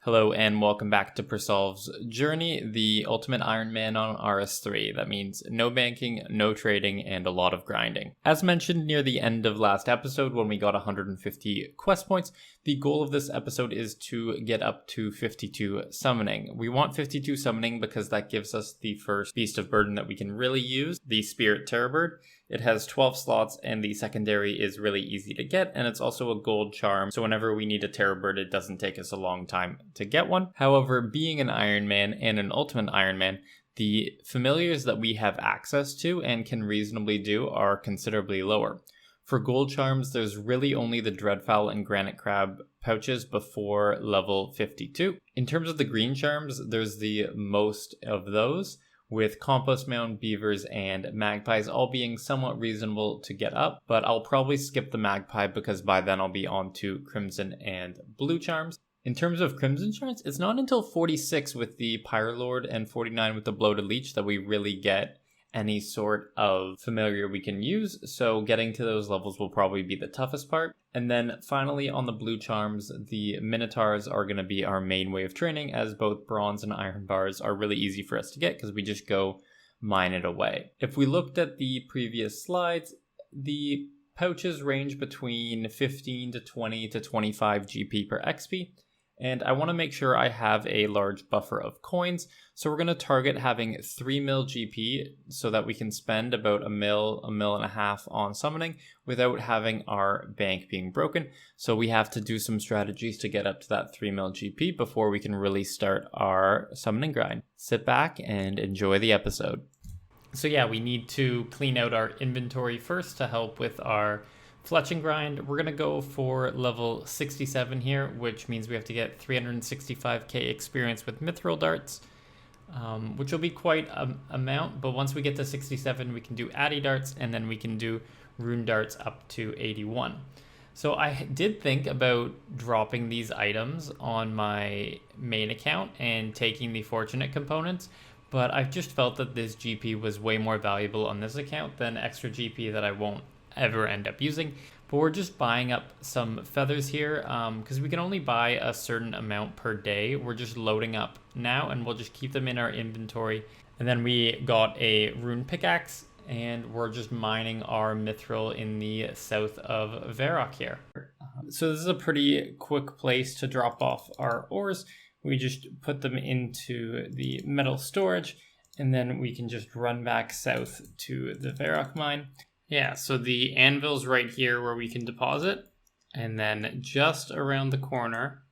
Hello and welcome back to Persolve's Journey, the ultimate Ironman on RS3. That means no banking, no trading, and a lot of grinding. As mentioned near the end of last episode when we got 150 quest points, the goal of this episode is to get up to 52 summoning. We want 52 summoning because that gives us the first beast of burden that we can really use, the Spirit Terrorbird. It has 12 slots and the secondary is really easy to get, and it's also a gold charm, so whenever we need a Terrorbird it doesn't take us a long time to get one. However, being an Ironman and an ultimate Ironman, the familiars that we have access to and can reasonably do are considerably lower. For gold charms, there's really only the Dreadfowl and Granite Crab pouches before level 52. In terms of the green charms, there's the most of those, with Compost Mound, Beavers, and Magpies all being somewhat reasonable to get up, but I'll probably skip the Magpie because by then I'll be on to Crimson and Blue charms. In terms of Crimson charms, it's not until 46 with the Pyrelord and 49 with the Bloated Leech that we really get any sort of familiar we can use, so getting to those levels will probably be the toughest part. And then finally on the blue charms, the Minotaurs are going to be our main way of training, as both bronze and iron bars are really easy for us to get because we just go mine it away. If we looked at the previous slides, the pouches range between 15 to 20 to 25 GP per XP. And I want to make sure I have a large buffer of coins. So we're going to target having 3 mil GP so that we can spend about a mil and a half on summoning without having our bank being broken. So we have to do some strategies to get up to that 3 mil GP before we can really start our summoning grind. Sit back and enjoy the episode. So yeah, we need to clean out our inventory first to help with our fletching grind. We're going to go for level 67 here, which means we have to get 365k experience with mithril darts, which will be quite an amount, but once we get to 67 we can do addy darts, and then we can do rune darts up to 81. So I did think about dropping these items on my main account and taking the fortunate components, but I've just felt that this GP was way more valuable on this account than extra GP that I won't ever end up using. But we're just buying up some feathers here because we can only buy a certain amount per day. We're just loading up now and we'll just keep them in our inventory. And then we got a rune pickaxe and we're just mining our mithril in the south of Varrock here. So this is a pretty quick place to drop off our ores. We just put them into the metal storage and then we can just run back south to the Varrock mine. Yeah, so the anvil's right here where we can deposit, and then just around the corner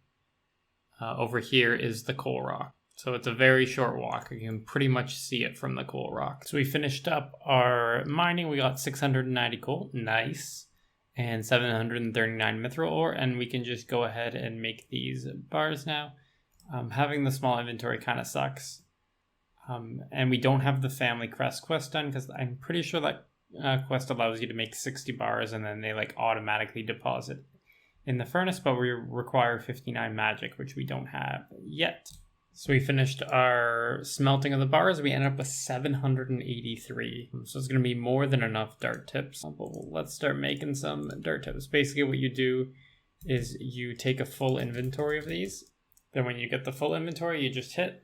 over here is the coal rock. So it's a very short walk. You can pretty much see it from the coal rock. So we finished up our mining. We got 690 coal, nice, and 739 mithril ore, and we can just go ahead and make these bars now. Having the small inventory kind of sucks. And we don't have the family crest quest done because I'm pretty sure that quest allows you to make 60 bars and then they automatically deposit in the furnace, but we require 59 magic, which we don't have yet. So we finished our smelting of the bars. We ended up with 783. So it's going to be more than enough dart tips. But let's start making some dart tips. Basically what you do is you take a full inventory of these. Then when you get the full inventory, you just hit.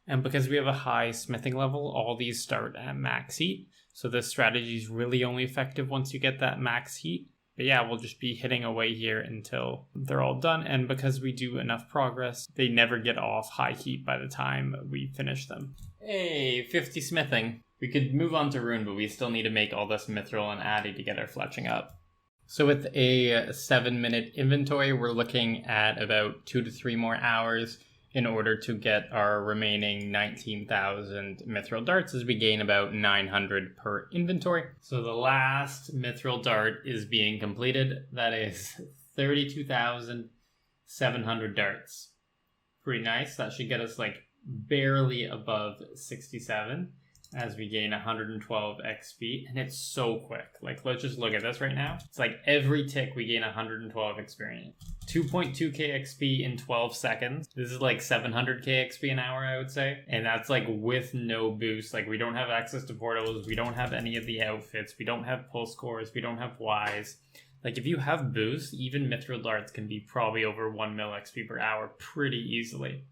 And because we have a high smithing level, all these start at max heat. So this strategy is really only effective once you get that max heat. But yeah, we'll just be hitting away here until they're all done. And because we do enough progress, they never get off high heat by the time we finish them. Hey, 50 smithing. We could move on to rune, but we still need to make all this mithril and addy to get our fletching up. So with a 7-minute inventory, we're looking at about 2 to 3 more hours in order to get our remaining 19,000 mithril darts, as we gain about 900 per inventory. So the last mithril dart is being completed. That is 32,700 darts. Pretty nice. That should get us barely above 67 as we gain 112 XP, and it's so quick. Let's just look at this right now. It's every tick we gain 112 experience. 2.2k XP in 12 seconds. This is 700k XP an hour, I would say. And that's with no boost. We don't have access to portals. We don't have any of the outfits. We don't have pulse cores. We don't have Ys. Like if you have boost, even mithril darts can be probably over 1 mil XP per hour pretty easily.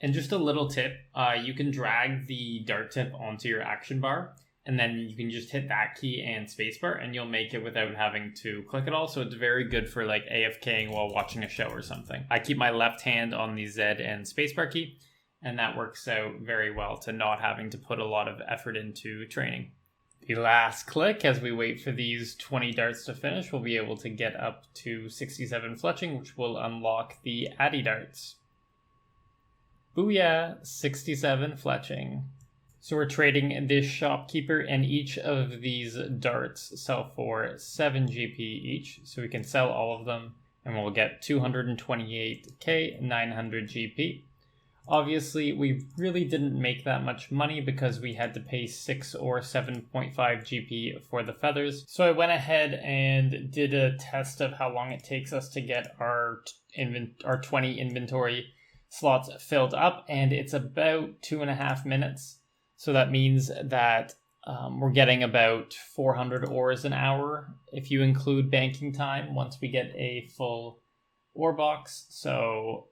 And just a little tip, you can drag the dart tip onto your action bar, and then you can just hit that key and spacebar, and you'll make it without having to click it all. So it's very good for like AFKing while watching a show or something. I keep my left hand on the Z and spacebar key, and that works out very well to not having to put a lot of effort into training. The last click, as we wait for these 20 darts to finish, we'll be able to get up to 67 fletching, which will unlock the Addy darts. Booyah, 67 fletching. So we're trading this shopkeeper, and each of these darts sell for 7 GP each. So we can sell all of them, and we'll get 228k, 900 GP. Obviously, we really didn't make that much money because we had to pay 6 or 7.5 GP for the feathers. So I went ahead and did a test of how long it takes us to get our 20 inventory slots filled up, and it's about 2.5 minutes. So that means that we're getting about 400 ores an hour if you include banking time once we get a full ore box. So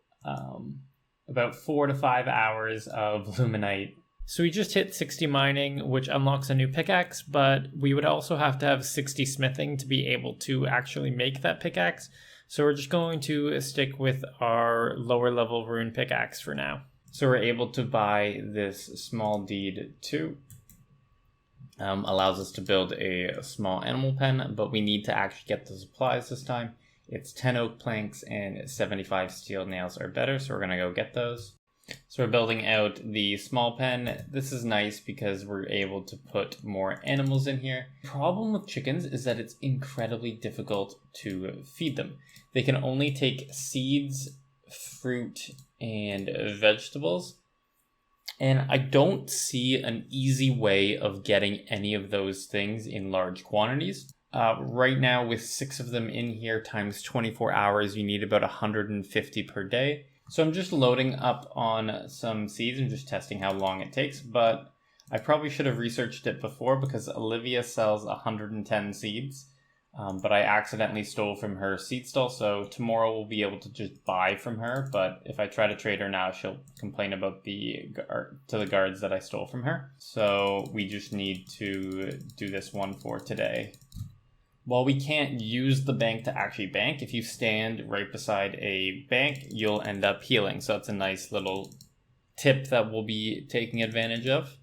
about 4 to 5 hours of luminite. So we just hit 60 mining, which unlocks a new pickaxe, but we would also have to have 60 smithing to be able to actually make that pickaxe. So we're just going to stick with our lower level rune pickaxe for now. So we're able to buy this small deed too. Allows us to build a small animal pen, but we need to actually get the supplies this time. It's 10 oak planks and 75 steel nails are better, so we're going to go get those. So we're building out the small pen. This is nice because we're able to put more animals in here. The problem with chickens is that it's incredibly difficult to feed them. They can only take seeds, fruit, and vegetables. And I don't see an easy way of getting any of those things in large quantities. Right now, with 6 of them in here times 24 hours, you need about 150 per day. So I'm just loading up on some seeds and just testing how long it takes. But I probably should have researched it before because Olivia sells 110 seeds. But I accidentally stole from her seed stall. So tomorrow we'll be able to just buy from her. But if I try to trade her now, she'll complain about to the guards that I stole from her. So we just need to do this one for today. While we can't use the bank to actually bank, if you stand right beside a bank, you'll end up healing. So that's a nice little tip that we'll be taking advantage of.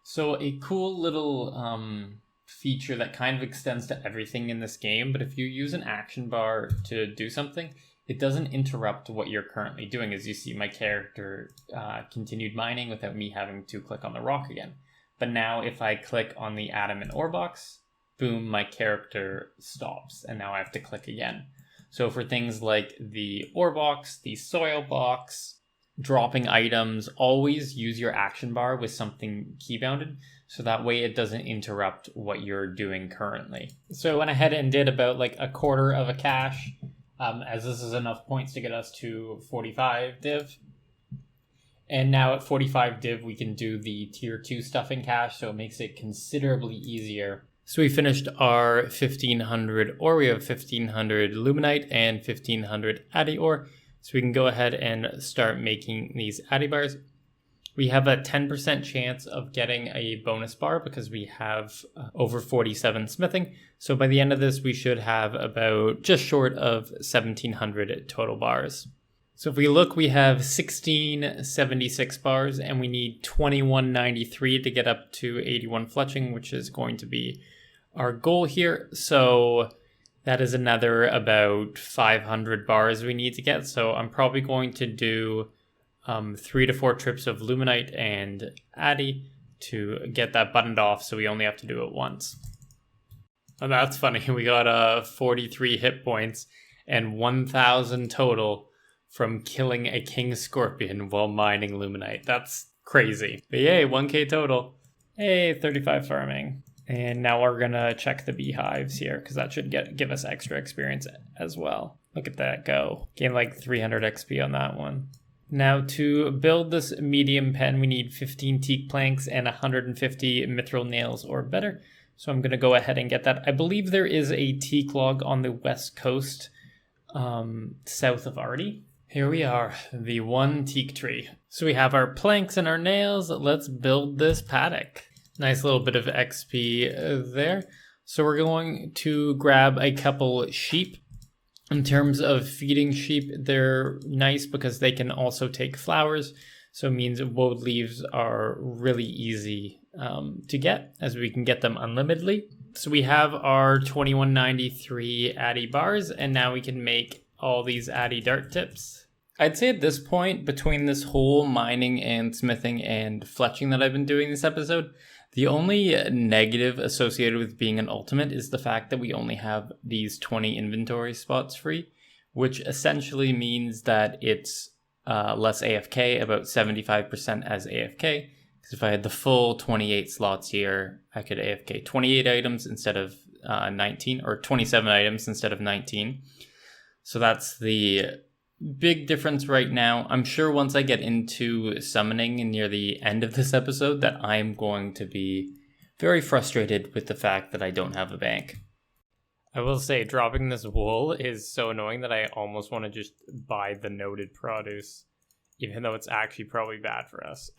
So a cool little feature that kind of extends to everything in this game, but if you use an action bar to do something, it doesn't interrupt what you're currently doing. As you see, my character continued mining without me having to click on the rock again. But now if I click on the atom and ore box, boom, my character stops, and now I have to click again. So for things like the ore box, the soil box, dropping items, always use your action bar with something keybounded, so that way it doesn't interrupt what you're doing currently. So I went ahead and did about like a quarter of a cache, as this is enough points to get us to 45 div. And now at 45 div, we can do the tier 2 stuffing cache, so it makes it considerably easier. So we finished our 1500 ore. We have 1500 luminite and 1500 addy ore. So we can go ahead and start making these addy bars. We have a 10% chance of getting a bonus bar because we have over 47 smithing. So by the end of this, we should have about just short of 1700 total bars. So if we look, we have 1676 bars and we need 2193 to get up to 81 fletching, which is going to be our goal here. So that is another about 500 bars we need to get. So I'm probably going to do 3 to 4 trips of luminite and addy to get that buttoned off, so we only have to do it once. And that's funny. We got 43 hit points and 1000 total from killing a king scorpion while mining luminite. That's crazy. But yay, 1k total. Hey, 35 farming. And now we're gonna check the beehives here because that should give us extra experience as well. Look at that go. Gain like 300 XP on that one. Now to build this medium pen, we need 15 teak planks and 150 mithril nails or better. So I'm going to go ahead and get that. I believe there is a teak log on the west coast, south of Artie. Here we are, the one teak tree. So we have our planks and our nails. Let's build this paddock. Nice little bit of XP there. So we're going to grab a couple sheep. In terms of feeding sheep, they're nice because they can also take flowers. So it means woad leaves are really easy to get, as we can get them unlimitedly. So we have our 2193 Addy bars, and now we can make all these Addy dart tips. I'd say at this point, between this whole mining and smithing and fletching that I've been doing this episode, the only negative associated with being an ultimate is the fact that we only have these 20 inventory spots free, which essentially means that it's less AFK, about 75% as AFK. Because if I had the full 28 slots here, I could AFK 28 items instead of 19, or 27 items instead of 19. So that's the big difference right now. I'm sure once I get into summoning near the end of this episode that I'm going to be very frustrated with the fact that I don't have a bank. I will say, dropping this wool is so annoying that I almost want to just buy the noted produce, even though it's actually probably bad for us.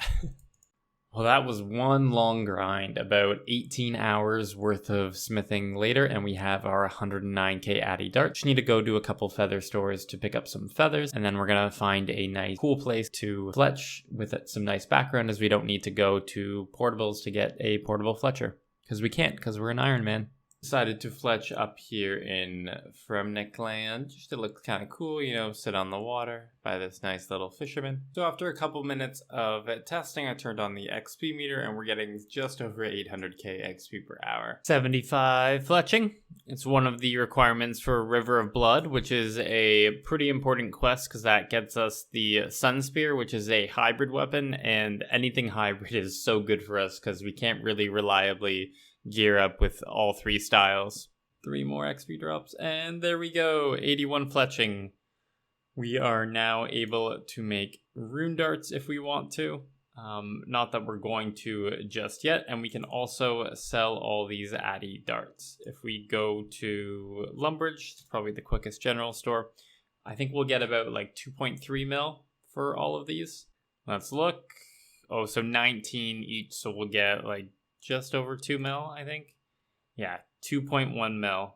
Well, that was one long grind, about 18 hours worth of smithing later, and we have our 109k Addy dart. Just need to go to a couple feather stores to pick up some feathers, and then we're going to find a nice cool place to fletch with some nice background, as we don't need to go to portables to get a portable fletcher. Because we can't, because we're an Ironman. Decided to fletch up here in Fremnik land, just to look kind of cool, you know, sit on the water by this nice little fisherman. So after a couple minutes of testing, I turned on the XP meter, and we're getting just over 800k XP per hour. 75 fletching. It's one of the requirements for River of Blood, which is a pretty important quest because that gets us the Sun Spear, which is a hybrid weapon, and anything hybrid is so good for us because we can't really reliably gear up with all three styles. 3 more XP drops, and there we go, 81 fletching. We are now able to make rune darts if we want to. Not that we're going to just yet, and we can also sell all these Addy darts. If we go to Lumbridge, it's probably the quickest general store, I think we'll get about like 2.3 mil for all of these. Let's look. Oh, so 19 each, so we'll get like just over 2 mil, I think. Yeah, 2.1 mil.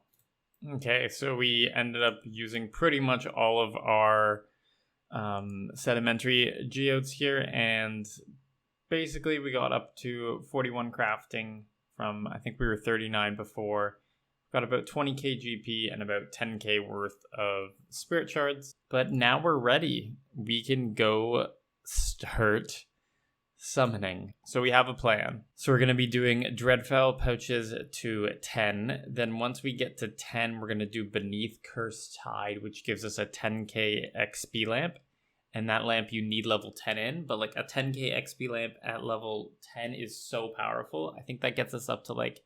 Okay, so we ended up using pretty much all of our sedimentary geodes here, and basically we got up to 41 crafting from, I think we were 39 before. Got about 20k GP and about 10k worth of spirit shards. But now we're ready. We can go start summoning. So we have a plan. So we're going to be doing Dreadfowl pouches to 10. Then once we get to 10, we're going to do Beneath Cursed Tide, which gives us a 10k XP lamp. And that lamp you need level 10 in, but like a 10k XP lamp at level 10 is so powerful. I think that gets us up to like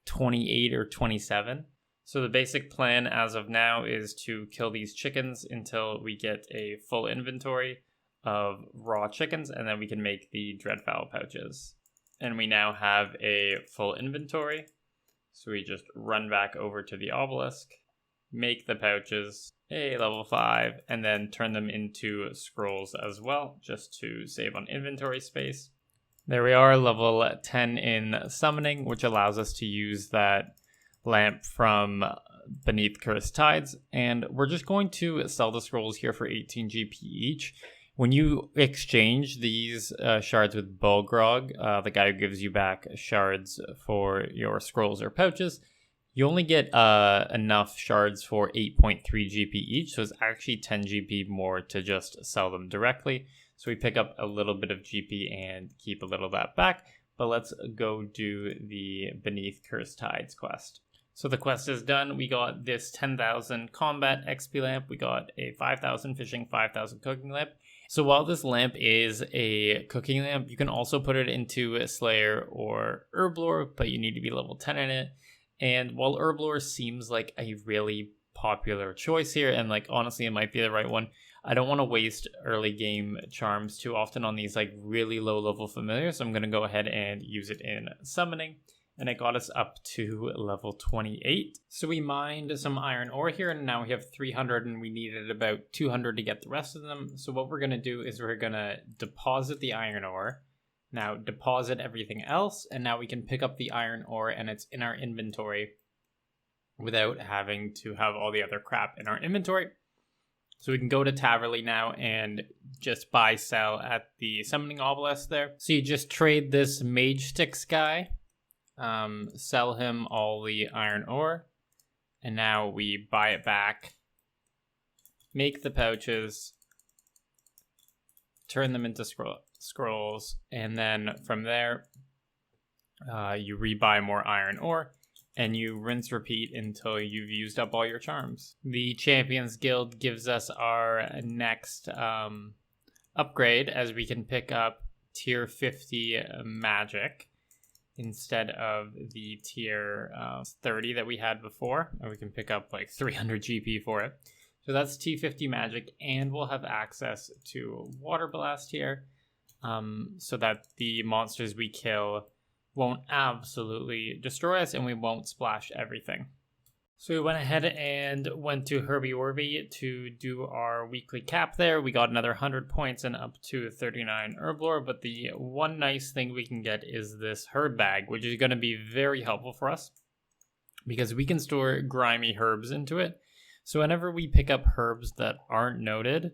28 or 27. So the basic plan as of now is to kill these chickens until we get a full inventory of raw chickens, and then we can make the Dreadfowl pouches. And we now have a full inventory, so we just run back over to the obelisk, make the pouches a level 5, and then turn them into scrolls as well, just to save on inventory space. There we are, level 10 in summoning, which allows us to use that lamp from Beneath Cursed Tides, and we're just going to sell the scrolls here for 18 GP each. When you exchange these shards with Bulgrog, the guy who gives you back shards for your scrolls or pouches, you only get enough shards for 8.3 GP each, so it's actually 10 GP more to just sell them directly. So we pick up a little bit of GP and keep a little of that back, but let's go do the Beneath Cursed Tides quest. So the quest is done. We got this 10,000 combat XP lamp, we got a 5,000 fishing, 5,000 cooking lamp. So while this lamp is a cooking lamp, you can also put it into a Slayer or Herblore, but you need to be level 10 in it. And while Herblore seems like a really popular choice here, and like honestly it might be the right one, I don't want to waste early game charms too often on these like really low level familiars, so I'm going to go ahead and use it in summoning. and it got us up to level 28. So we mined some iron ore here, and now we have 300, and we needed about 200 to get the rest of them. So what we're going to do is we're going to deposit the iron ore, now deposit everything else, and now we can pick up the iron ore, and it's in our inventory without having to have all the other crap in our inventory. So we can go to Taverley now and just buy, sell at the summoning obelisk there. So you just trade this mage sticks guy, sell him all the iron ore, and now we buy it back, make the pouches, turn them into scrolls, and then from there, you rebuy more iron ore, and you rinse repeat until you've used up all your charms. The Champions Guild gives us our next upgrade, as we can pick up tier 50 magic instead of the tier 30 that we had before, and we can pick up like 300 GP for it. So that's T50 magic, and we'll have access to Water Blast here, so that the monsters we kill won't absolutely destroy us, and we won't splash everything. So we went ahead and went to Herbie Werby to do our weekly cap there. We got another 100 points and up to 39 herblore, but the one nice thing we can get is this herb bag, which is going to be very helpful for us because we can store grimy herbs into it. So whenever we pick up herbs that aren't noted,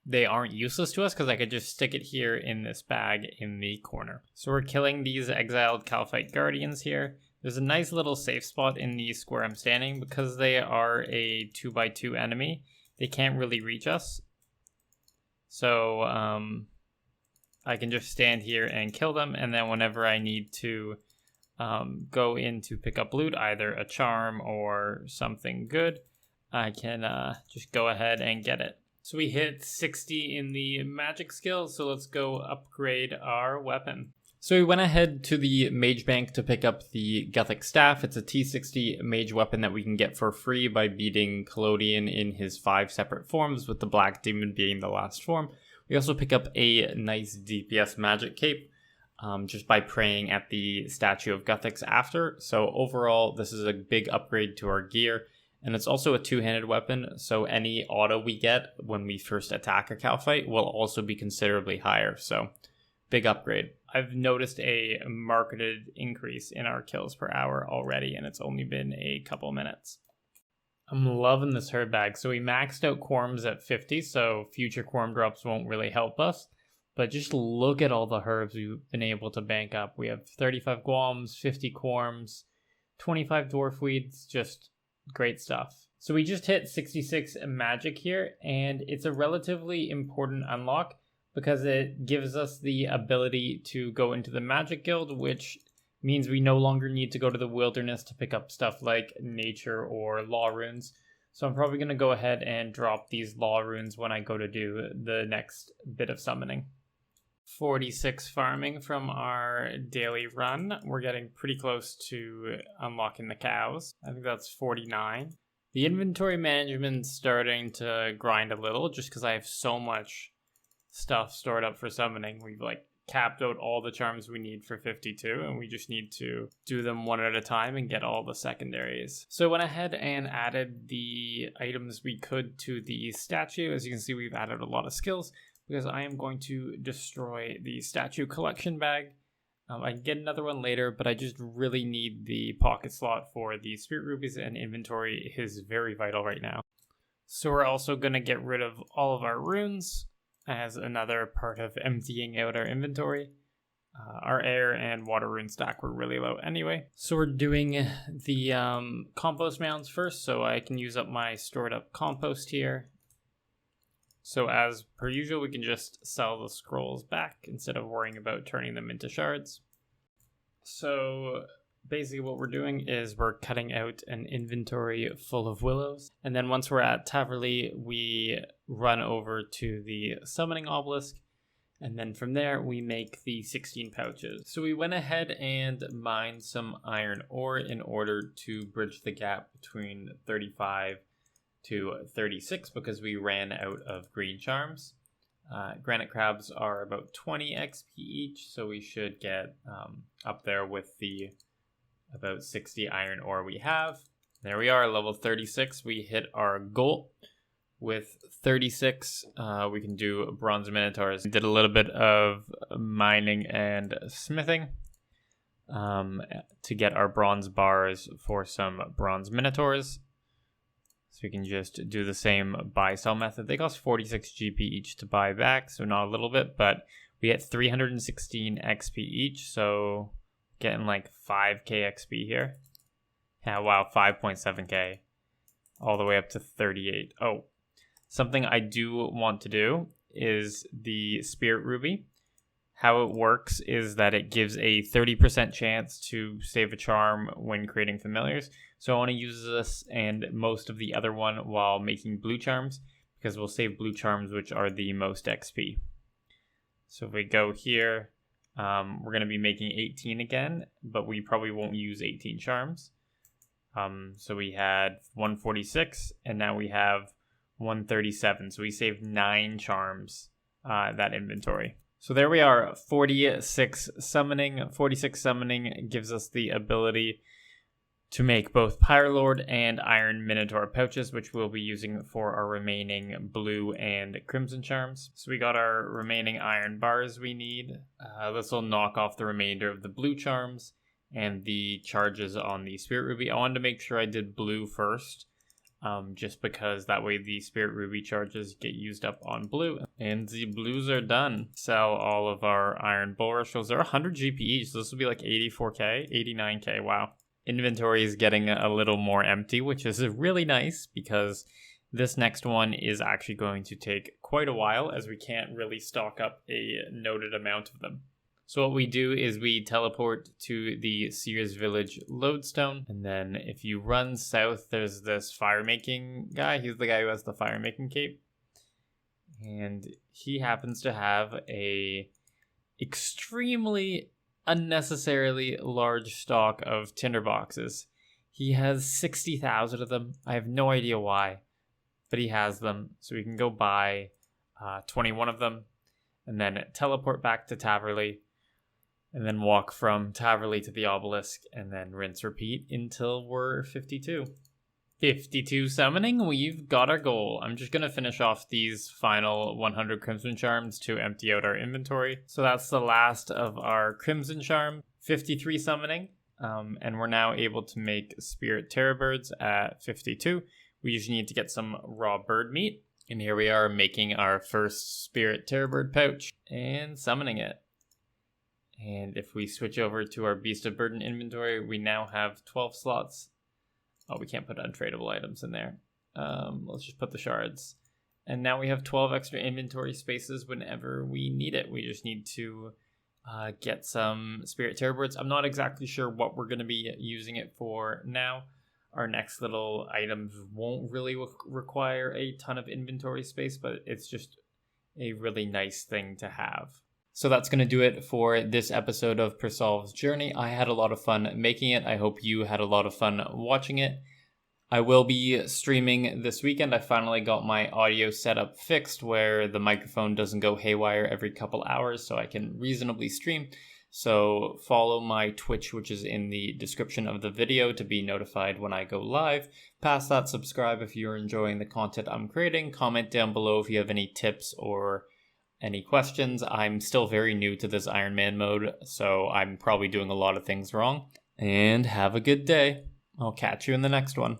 they aren't useless to us because I could just stick it here in this bag in the corner. So we're killing these exiled Calphite Guardians here. There's a nice little safe spot in the square I'm standing because they are a 2x2 enemy. They can't really reach us. So I can just stand here and kill them, and then whenever I need to go in to pick up loot, either a charm or something good, I can just go ahead and get it. So we hit 60 in the magic skill, so let's go upgrade our weapon. So we went ahead to the mage bank to pick up the Gothic Staff. It's a T60 mage weapon that we can get for free by beating Collodion in his 5 separate forms, with the Black Demon being the last form. We also pick up a nice DPS magic cape just by praying at the statue of Gothics after. So overall, this is a big upgrade to our gear. And it's also a two-handed weapon, so any auto we get when we first attack a Calphite will also be considerably higher, so big upgrade. I've noticed a marked increase in our kills per hour already, and it's only been a couple minutes. I'm loving this herb bag. So we maxed out Quorms at 50, so future Quorm drops won't really help us. But just look at all the herbs we've been able to bank up. We have 35 Guams, 50 Quorms, 25 Dwarf Weeds, just great stuff. So we just hit 66 magic here, and it's a relatively important unlock because it gives us the ability to go into the Magic Guild, which means we no longer need to go to the wilderness to pick up stuff like nature or law runes. So I'm probably going to go ahead and drop these law runes when I go to do the next bit of summoning. 46 farming from our daily run. We're getting pretty close to unlocking the cows. I think that's 49. The inventory management's starting to grind a little just because I have so much stuff stored up for summoning. We've capped out all the charms we need for 52, and we just need to do them one at a time and get all the secondaries. So I went ahead and added the items we could to the statue. As you can see, we've added a lot of skills, because I am going to destroy the statue collection bag. I can get another one later, but I just really need the pocket slot for the spirit rubies, and inventory is very vital right now. So we're also going to get rid of all of our runes as another part of emptying out our inventory. Our air and water rune stack were really low anyway. So we're doing the compost mounds first, so I can use up my stored up compost here. So as per usual, we can just sell the scrolls back instead of worrying about turning them into shards. So basically what we're doing is we're cutting out an inventory full of willows. And then once we're at Taverley, we run over to the summoning obelisk. And then from there, we make the 16 pouches. So we went ahead and mined some iron ore in order to bridge the gap between 35 to 36 because we ran out of green charms. Granite crabs are about 20 XP each, so we should get up there with the about 60 iron ore we have. There we are, level 36. We hit our goal. With 36, we can do bronze minotaurs. Did a little bit of mining and smithing to get our bronze bars for some bronze minotaurs. So we can just do the same buy-sell method. They cost 46 GP each to buy back, so not a little bit, but we get 316 XP each, so getting like 5k XP here. Yeah, wow, 5.7k. All the way up to 38. Oh, something I do want to do is the Spirit Ruby. How it works is that it gives a 30% chance to save a charm when creating familiars. So I want to use this and most of the other one while making blue charms, because we'll save blue charms, which are the most XP. So if we go here, we're going to be making 18 again, but we probably won't use 18 charms. So we had 146, and now we have 137. So we saved 9 charms, that inventory. So there we are, 46 summoning. 46 summoning gives us the ability to make both Pyrelord and Iron Minotaur pouches, which we'll be using for our remaining blue and crimson charms. So we got our remaining iron bars we need. This will knock off the remainder of the blue charms and the charges on the Spirit Ruby. I wanted to make sure I did blue first, just because that way the Spirit Ruby charges get used up on blue. And the blues are done. Sell all of our iron bulrushes. They're 100 GP each, so this will be like 84k, 89k, wow. Inventory is getting a little more empty, which is really nice because this next one is actually going to take quite a while, as we can't really stock up a noted amount of them. So what we do is we teleport to the Sears Village lodestone, and then if you run south, there's this fire-making guy. He's the guy who has the fire-making cape, and he happens to have a extremely unnecessarily large stock of tinderboxes. He has 60,000 of them. I have no idea why, but he has them, so we can go buy 21 of them, and then teleport back to Taverley, and then walk from Taverley to the obelisk, and then rinse repeat until we're 52. 52 summoning, we've got our goal. I'm just going to finish off these final 100 Crimson Charms to empty out our inventory. So that's the last of our Crimson Charm. 53 summoning, and we're now able to make Spirit Terrorbirds at 52. We just need to get some raw bird meat. And here we are making our first Spirit Terrorbird pouch and summoning it. And if we switch over to our Beast of Burden inventory, we now have 12 slots. Oh, we can't put untradeable items in there. Let's just put the shards. And now we have 12 extra inventory spaces whenever we need it. We just need to get some Spirit Terrorbirds. I'm not exactly sure what we're going to be using it for now. Our next little items won't really require a ton of inventory space, but it's just a really nice thing to have. So that's going to do it for this episode of Persolve's Journey. I had a lot of fun making it. I hope you had a lot of fun watching it. I will be streaming this weekend. I finally got my audio setup fixed where the microphone doesn't go haywire every couple hours, so I can reasonably stream. So follow my Twitch, which is in the description of the video, to be notified when I go live. Past that, subscribe if you're enjoying the content I'm creating. Comment down below if you have any tips or any questions. I'm still very new to this Ironman mode, so I'm probably doing a lot of things wrong. And have a good day. I'll catch you in the next one.